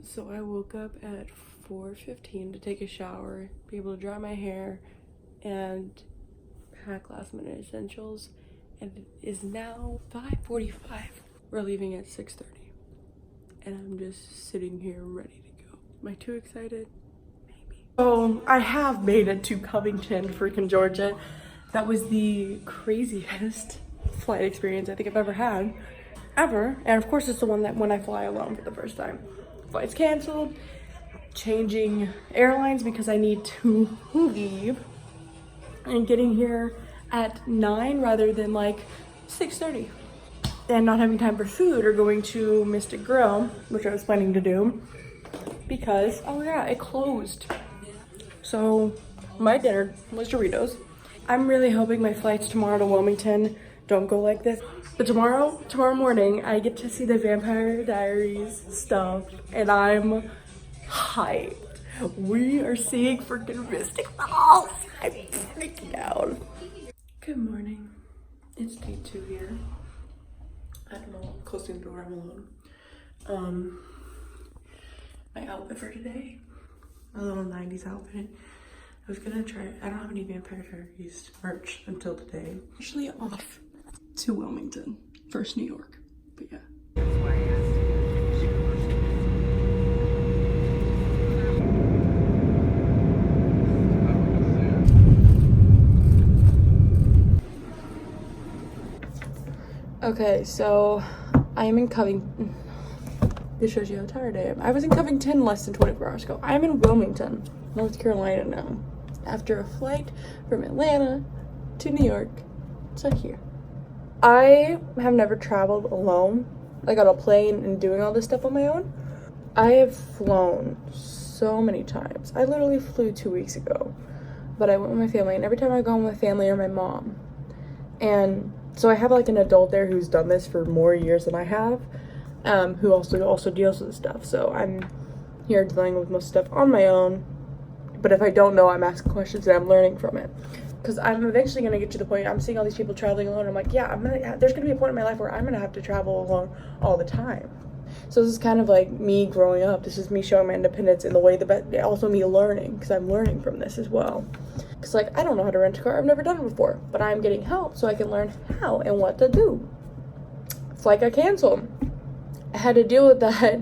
So I woke up at 4:15 to take a shower, be able to dry my hair, and pack last minute essentials. And it is now 5:45. We're leaving at 6:30. And I'm just sitting here ready to go. Am I too excited? Maybe. So I have made it to Covington, freaking Georgia. That was the craziest flight experience I think I've ever had. Ever. And of course it's the one that when I fly alone for the first time. Flight's canceled, changing airlines because I need to leave, and getting here at 9 rather than like 6:30, and not having time for food or going to Mystic Grill, which I was planning to do because, oh yeah, it closed. So my dinner was Doritos. I'm really hoping my flights tomorrow to Wilmington don't go like this. But tomorrow morning, I get to see the Vampire Diaries stuff, and I'm hyped. We are seeing freaking Mystic Falls. I'm freaking out. Good morning. It's day 2 here. I don't know, closing the door, I'm alone. My outfit for today, a little 90s outfit. I was gonna try, I don't have any Vampire Diaries merch until today. I'm actually off to Wilmington, first New York, but yeah. Okay, so I am in Covington. This shows you how tired I am. I was in Covington less than 24 hours ago. I'm in Wilmington, North Carolina now, after a flight from Atlanta to New York to here. I have never traveled alone, like on a plane and doing all this stuff on my own. I have flown so many times. I literally flew 2 weeks ago, but I went with my family, and every time I go with my family or my mom. And so I have like an adult there who's done this for more years than I have, who also deals with stuff. So I'm here dealing with most stuff on my own, but if I don't know, I'm asking questions and I'm learning from it. Because I'm eventually going to get to the point, I'm seeing all these people traveling alone. I'm like, yeah, there's going to be a point in my life where I'm going to have to travel alone all the time. So this is kind of like me growing up. This is me showing my independence in the way that also me learning, because I'm learning from this as well. Because like, I don't know how to rent a car. I've never done it before, but I'm getting help so I can learn how and what to do. Flight got canceled. I had to deal with that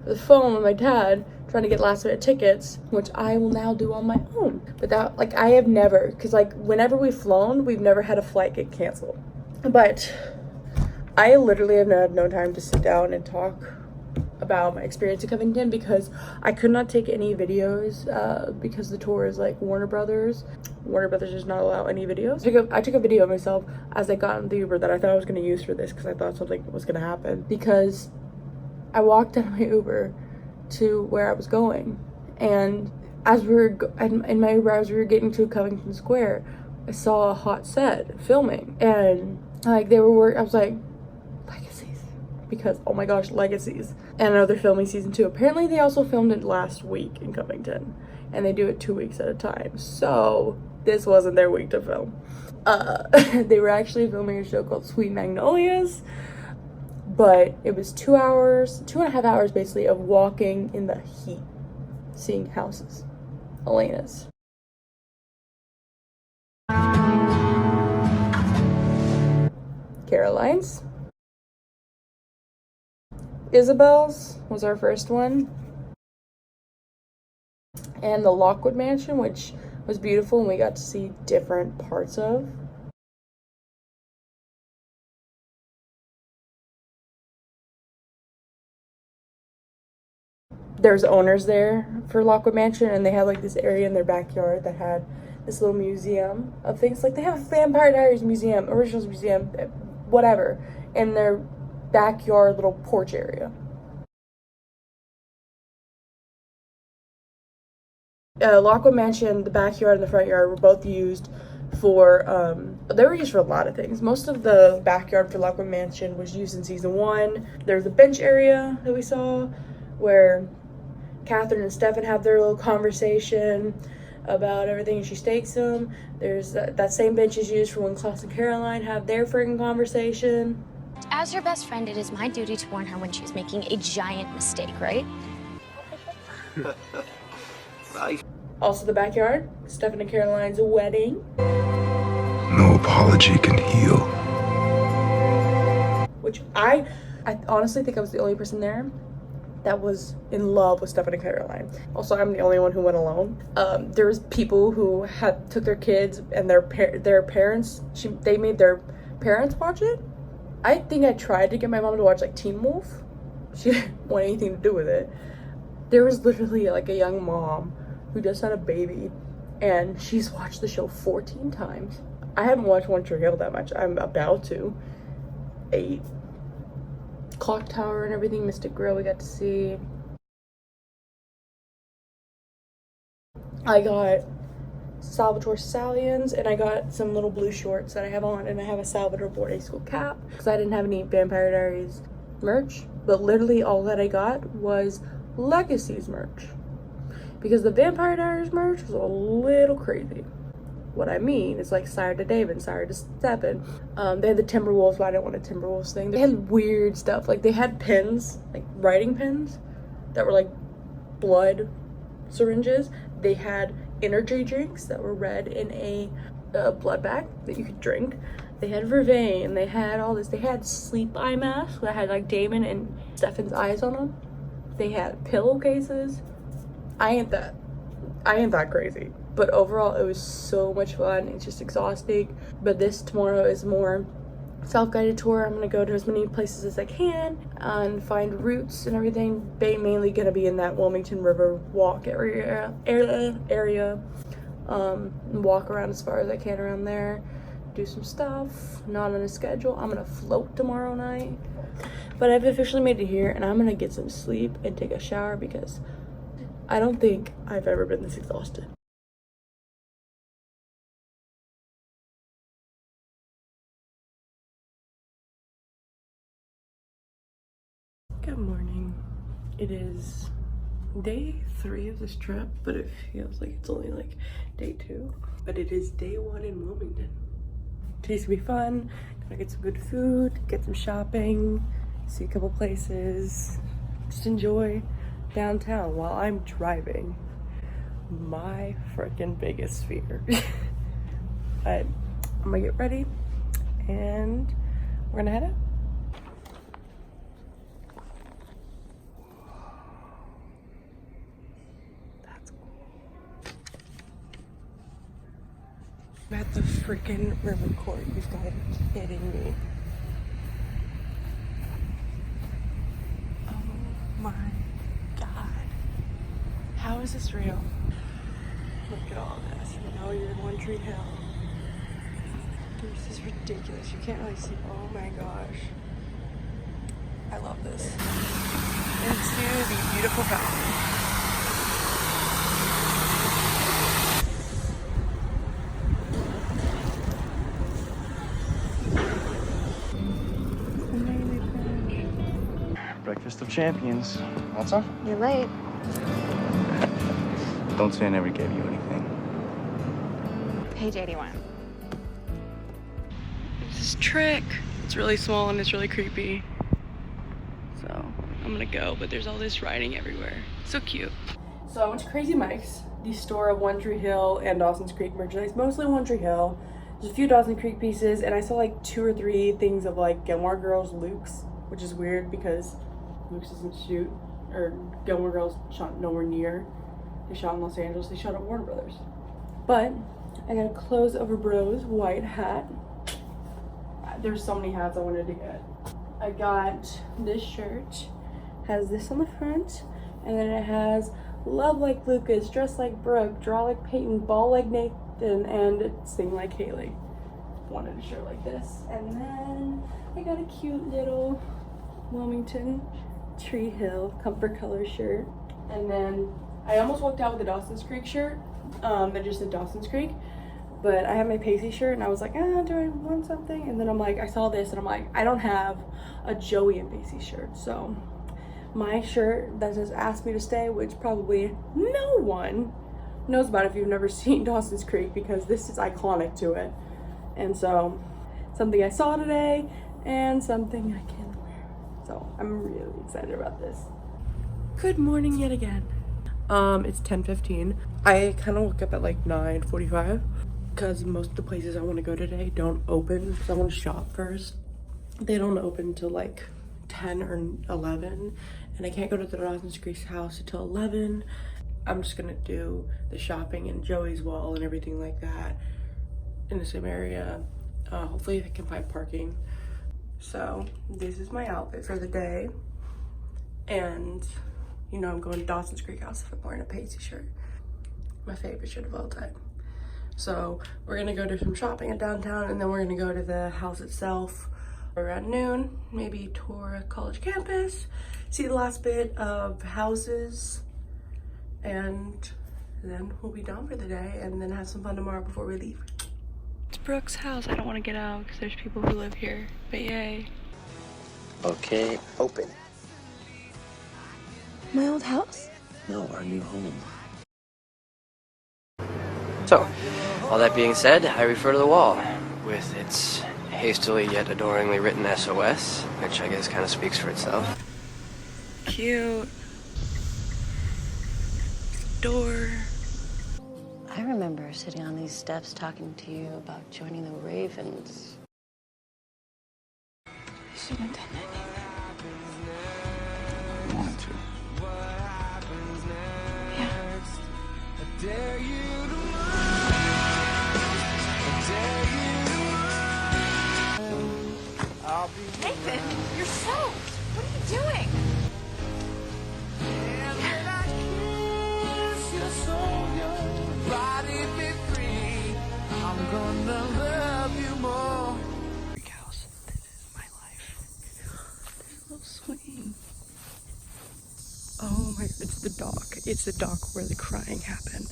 with the phone with my dad, trying to get last minute tickets, which I will now do on my own. But that, like, I have never, because like whenever we've flown, we've never had a flight get canceled. But I literally have had no time to sit down and talk about my experience in Covington because I could not take any videos because the tour is like Warner Brothers. Warner Brothers does not allow any videos. I took a video of myself as I got in the Uber that I thought I was going to use for this because I thought something was going to happen. Because I walked out of my Uber to where I was going, and as we were in my Uber, as we were getting to Covington Square, I saw a hot set filming, and like they were I was like, Legacies, because oh my gosh, Legacies. And I know they're filming season 2. Apparently they also filmed it last week in Covington, and they do it 2 weeks at a time, so this wasn't their week to film. They were actually filming a show called Sweet Magnolias, but it was 2.5 hours basically of walking in the heat, seeing houses. Elena's. Caroline's. Isabel's was our first one. And the Lockwood Mansion, which was beautiful and we got to see different parts of. There's owners there for Lockwood Mansion, and they had like this area in their backyard that had this little museum of things. Like they have a Vampire Diaries museum, Originals museum, whatever, in their backyard little porch area. Lockwood Mansion, the backyard and the front yard were both used for, they were used for a lot of things. Most of the backyard for Lockwood Mansion was used in season 1. There's a bench area that we saw where Catherine and Stefan have their little conversation about everything, and she stakes them. There's that same bench is used for when Klaus and Caroline have their friggin' conversation. As her best friend, it is my duty to warn her when she's making a giant mistake, right? Nice. Also the backyard, Stephen and Caroline's wedding. No apology can heal. Which I honestly think I was the only person there that was in love with Stephen and Caroline. Also, I'm the only one who went alone. There was people who took their kids and their parents. They made their parents watch it. I think I tried to get my mom to watch like Teen Wolf. She didn't want anything to do with it. There was literally like a young mom who just had a baby, and she's watched the show 14 times. I haven't watched One Tree Hill that much. I'm about to. 8. Clock Tower and everything, Mystic Grill we got to see. I got Salvatore Stallions, and I got some little blue shorts that I have on, and I have a Salvatore boarding school cap because I didn't have any Vampire Diaries merch, but literally all that I got was Legacies merch because the Vampire Diaries merch was a little crazy. What I mean is like Sire to David, Sire to Stephen. They had the Timberwolves, but I didn't want a Timberwolves thing. They had weird stuff. Like they had pens, like writing pens that were like blood syringes. They had energy drinks that were red in a blood bag that you could drink. They had Vervain. They had all this. They had sleep eye masks that had like Damon and Stephen's eyes on them. They had pillowcases. I ain't that crazy. But overall, it was so much fun. It's just exhausting. But this tomorrow is more self-guided tour. I'm gonna go to as many places as I can and find routes and everything. Mainly gonna be in that Wilmington River walk area. Walk around as far as I can around there. Do some stuff. Not on a schedule. I'm gonna float tomorrow night. But I've officially made it here, and I'm gonna get some sleep and take a shower because I don't think I've ever been this exhausted. Good morning. It is day 3 of this trip, but it feels like it's only like day 2. But it is day 1 in Wilmington. Today's gonna be fun. Gonna get some good food, get some shopping, see a couple places, just enjoy downtown while I'm driving. My freaking biggest fear. But I'm gonna get ready and we're gonna head out. I'm at the freaking river court. You guys are kidding me. Oh my god. How is this real? Look at all this. You know you're in One Tree Hill. This is ridiculous. You can't really see. Oh my gosh. I love this. Into the beautiful fountain. Breakfast of champions. Want some? You're late. Don't say I never gave you anything. Page 81. There's this trick. It's really small and it's really creepy. So I'm gonna go, but there's all this writing everywhere. So cute. So I went to Crazy Mike's, the store of One Tree Hill and Dawson's Creek merchandise, mostly One Tree Hill. There's a few Dawson Creek pieces, and I saw like 2 or 3 things of like Gilmore Girls Luke's, which is weird because Luke's doesn't shoot, or Gilmore Girls shot nowhere near. They shot in Los Angeles, they shot at Warner Brothers. But I got a Clothes Over Bros white hat. There's so many hats I wanted to get. I got this shirt, has this on the front, and then it has Love Like Lucas, Dress Like Brooke, Draw Like Peyton, Ball Like Nathan, and Sing Like Haley. Wanted a shirt like this. And then I got a cute little Wilmington Tree Hill comfort color shirt. And then I almost walked out with a Dawson's Creek shirt that just said Dawson's Creek, but I have my Pacey shirt and I was like, do I want something? And then I'm like, I saw this and I'm like, I don't have a Joey and Pacey shirt. So my shirt that says Ask Me to Stay, which probably no one knows about if you've never seen Dawson's Creek, because this is iconic to it. And so something I saw today and something I can wear. So I'm really excited about this. Good morning yet again. It's 10:15. I kind of woke up at like 9:45 because most of the places I want to go today don't open because I want to shop first. They don't open until like 10 or 11, and I can't go to the Dawson's Creek's house until 11. I'm just gonna do the shopping in Joey's Wall and everything like that in the same area. Hopefully I can find parking. So this is my outfit for the day. And you know I'm going to Dawson's Creek house if I'm wearing a Pacey shirt. My favorite shirt of all time. So we're gonna go do some shopping in downtown, and then we're gonna go to the house itself around noon, maybe tour a college campus, see the last bit of houses, and then we'll be done for the day and then have some fun tomorrow before we leave. It's Brooke's house. I don't want to get out because there's people who live here, but yay. Okay, open. My old house? No, our new home. So, all that being said, I refer to the wall with its hastily yet adoringly written SOS, which I guess kind of speaks for itself. Cute. Door. I remember sitting on these steps talking to you about joining the Ravens. I shouldn't have done anything. I wanted to. Nathan, you're soaked. What are you doing? House. This is my life. This little swing. Oh my, it's the dock. It's the dock where the crying happened.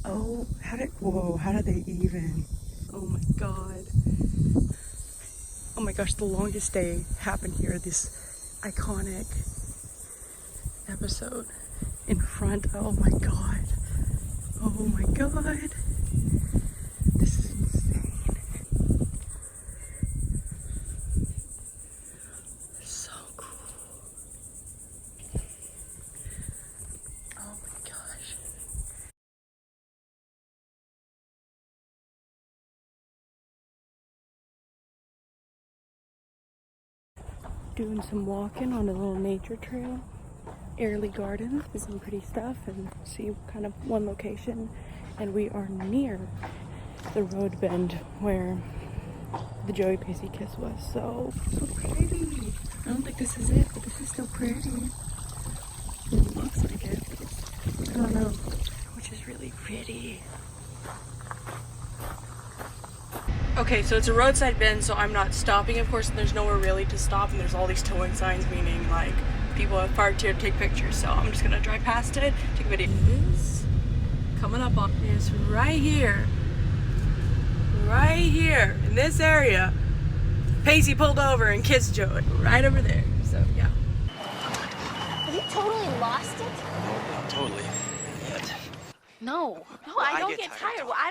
Oh, how did they even? Oh my god. Oh my gosh, the longest day happened here. This iconic episode in front. Oh my god. Oh my god. This is insane. So cool. Oh my gosh. Doing some walking on a little nature trail. Airly Gardens, do some pretty stuff and see kind of one location. And we are near the road bend where the Joey Pacey kiss was. So pretty. I don't think this is it, but this is still pretty. It looks like it. I don't know. Which is really pretty. Okay, so it's a roadside bend, so I'm not stopping, of course, and there's nowhere really to stop, and there's all these towing signs, meaning like people have parked here to take pictures, so I'm just gonna drive past it, take a video. It is coming up on this right here in this area. Pacey pulled over and kissed Joey right over there, so yeah. Have you totally lost it? No, not totally. Yet. No, I don't get tired. Well, I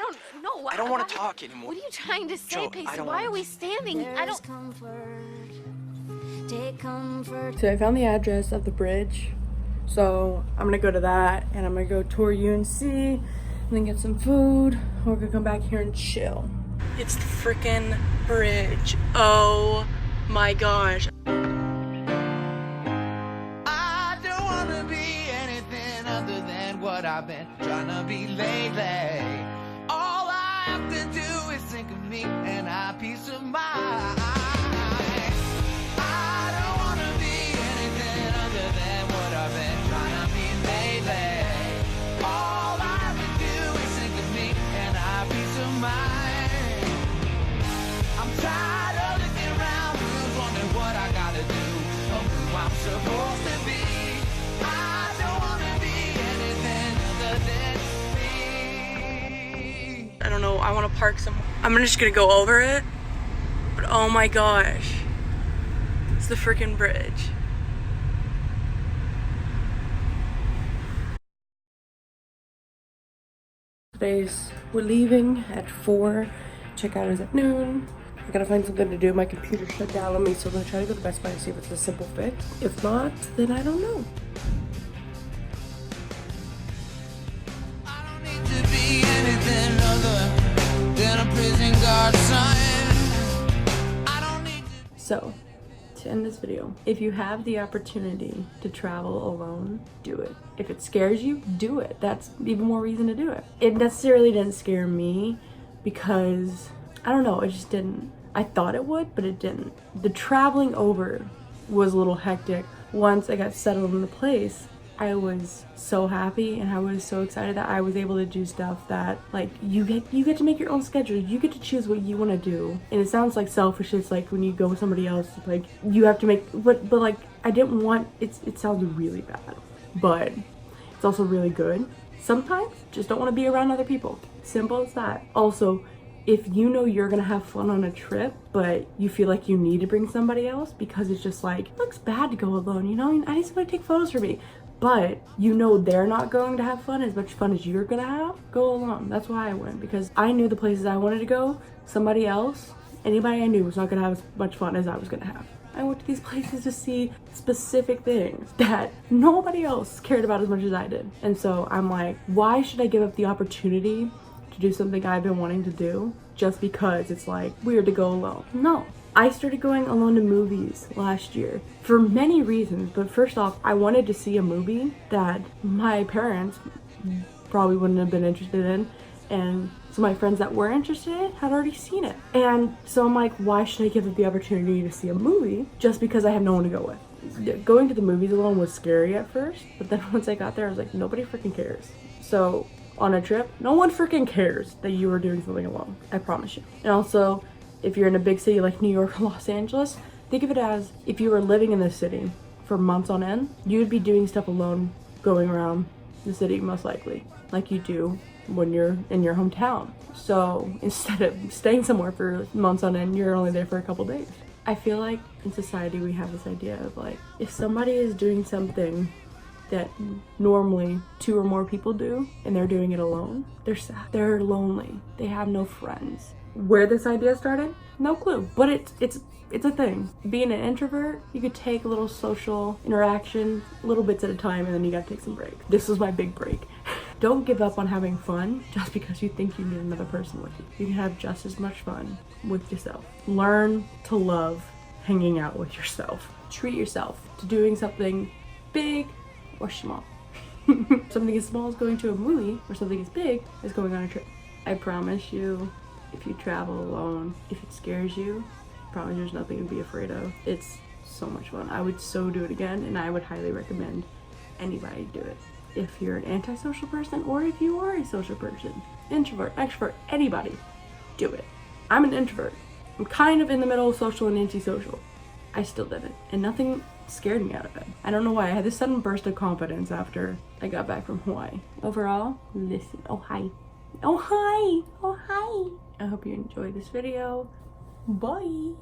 don't want to talk anymore. What are you trying to say, Joe, Pacey? Why are we standing? I don't. So I found the address of the bridge, so I'm gonna go to that, and I'm gonna go tour UNC, and then get some food. We're gonna come back here and chill. It's the freaking bridge. Oh my gosh. I don't wanna be anything other than what I've been trying to be lately. All I have to do is think of me and I peace of mind. I don't wanna be anything other than what I've been trying to be lately. All I have to do is think of me and I peace of mind. I'm tired of looking around, who's wondering what I gotta do, or who I'm supposed to be. I don't wanna be anything other than me. I don't know, I want to park somewhere. I'm just gonna go over it, but oh my gosh. It's the freaking bridge. We're leaving at 4. Checkout is at noon. I gotta find something to do. My computer shut down on me, so I'm gonna try to go to Best Buy and see if it's a simple fix. If not, then I don't know. sun. I don't need to. So, to end this video, if you have the opportunity to travel alone, do it. If it scares you, do it. That's even more reason to do it. It necessarily didn't scare me because, I don't know, it just didn't. I thought it would, but it didn't. The traveling over was a little hectic. Once I got settled in the place, I was so happy and I was so excited that I was able to do stuff that, like, you get to make your own schedule. You get to choose what you want to do. And it sounds like selfish. It's like when you go with somebody else, it's like you have to make, but like I didn't want, it sounds really bad, but it's also really good. Sometimes just don't want to be around other people. Simple as that. Also, if you know you're gonna have fun on a trip, but you feel like you need to bring somebody else because it's just like, it looks bad to go alone, you know? I need somebody to take photos for me. But you know they're not going to have fun as much fun as you're gonna have, go alone. That's why I went, because I knew the places I wanted to go. Somebody else, anybody I knew was not gonna have as much fun as I was gonna have. I went to these places to see specific things that nobody else cared about as much as I did. And so I'm like, why should I give up the opportunity to do something I've been wanting to do just because it's like weird to go alone? No. I started going alone to movies last year for many reasons, but first off, I wanted to see a movie that my parents probably wouldn't have been interested in, and so my friends that were interested in it had already seen it. And so I'm like, why should I give up the opportunity to see a movie just because I have no one to go with? Going to the movies alone was scary at first, but then once I got there, I was like, nobody freaking cares. So on a trip, no one freaking cares that you were doing something alone. I promise you. And also, if you're in a big city like New York or Los Angeles, think of it as if you were living in the city for months on end, you would be doing stuff alone, going around the city most likely, like you do when you're in your hometown. So instead of staying somewhere for months on end, you're only there for a couple days. I feel like in society we have this idea of like, if somebody is doing something that normally 2 or more people do and they're doing it alone, they're sad, they're lonely, they have no friends. Where this idea started, no clue, but it's a thing. Being an introvert, you could take a little social interaction, little bits at a time, and then you gotta take some breaks. This was my big break. Don't give up on having fun just because you think you need another person with you. You can have just as much fun with yourself. Learn to love hanging out with yourself. Treat yourself to doing something big or small. Something as small as going to a movie, or something as big as going on a trip. I promise you, if you travel alone, if it scares you, I promise there's nothing to be afraid of. It's so much fun. I would so do it again, and I would highly recommend anybody do it. If you're an antisocial person, or if you are a social person, introvert, extrovert, anybody, do it. I'm an introvert. I'm kind of in the middle of social and antisocial. I still did it, and nothing scared me out of it. I don't know why. I had this sudden burst of confidence after I got back from Hawaii. Overall, listen. Oh, hi. Oh, hi. Oh, hi. I hope you enjoyed this video. Bye.